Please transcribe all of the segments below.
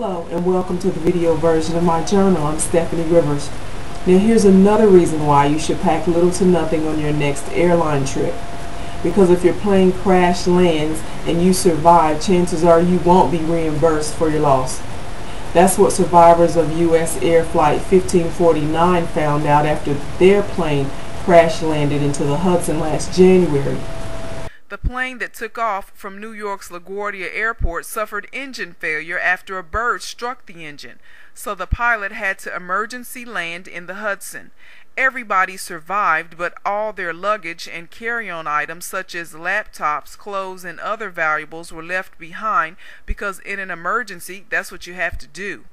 Hello and welcome to the video version of my journal. I'm Stephanie Rivers. Now here's another reason why you should pack little to nothing on your next airline trip. Because if your plane crash lands and you survive, chances are you won't be reimbursed for your loss. That's what survivors of U.S. Air Flight 1549 found out after their plane crash landed into the Hudson last January. The plane that took off from New York's LaGuardia Airport suffered engine failure after a bird struck the engine, so the pilot had to emergency land in the Hudson. Everybody survived, but all their luggage and carry-on items such as laptops, clothes, and other valuables were left behind because in an emergency, that's what you have to do.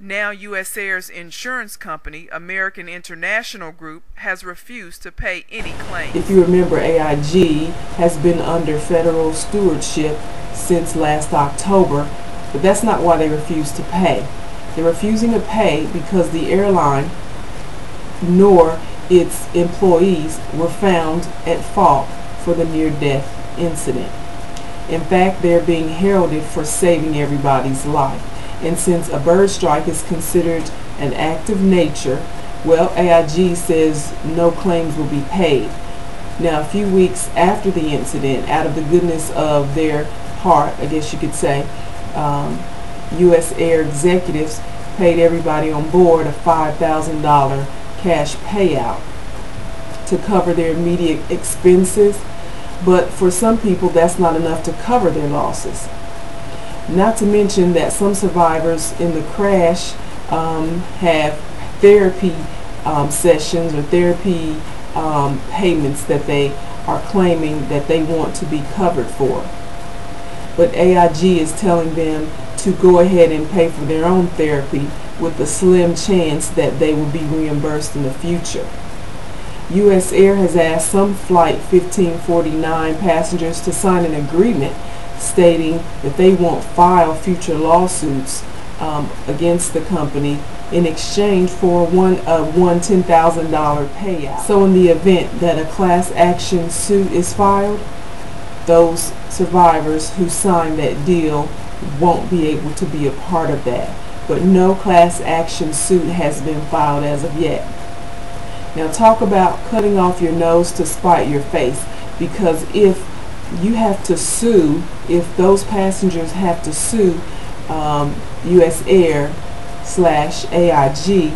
Now U.S. Air's insurance company, American International Group, has refused to pay any claims. If you remember, AIG has been under federal stewardship since last October, but that's not why they refuse to pay. They're refusing to pay because the airline nor its employees were found at fault for the near-death incident. In fact, they're being heralded for saving everybody's life. And since a bird strike is considered an act of nature, well, AIG says no claims will be paid. Now, a few weeks after the incident, out of the goodness of their heart, I guess you could say, U.S. Air executives paid everybody on board a $5,000 cash payout to cover their immediate expenses. But for some people, that's not enough to cover their losses. Not to mention that some survivors in the crash have therapy sessions or therapy payments that they are claiming that they want to be covered for. But AIG is telling them to go ahead and pay for their own therapy with a slim chance that they will be reimbursed in the future. U.S. Air has asked some Flight 1549 passengers to sign an agreement stating that they won't file future lawsuits against the company in exchange for one $10,000 payout. So in the event that a class action suit is filed, those survivors who signed that deal won't be able to be a part of that. But no class action suit has been filed as of yet. Now talk about cutting off your nose to spite your face, because if you have to sue, if those passengers have to sue U.S. Air / AIG,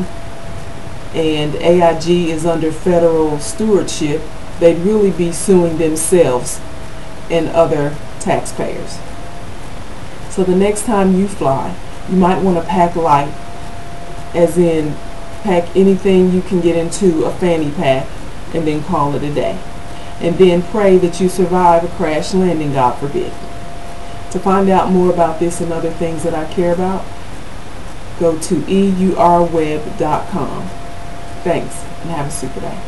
and AIG is under federal stewardship, they'd really be suing themselves and other taxpayers. So the next time you fly, you might want to pack light, as in pack anything you can get into a fanny pack and then call it a day. And then pray that you survive a crash landing, God forbid. To find out more about this and other things that I care about, go to eurweb.com. Thanks, and have a super day.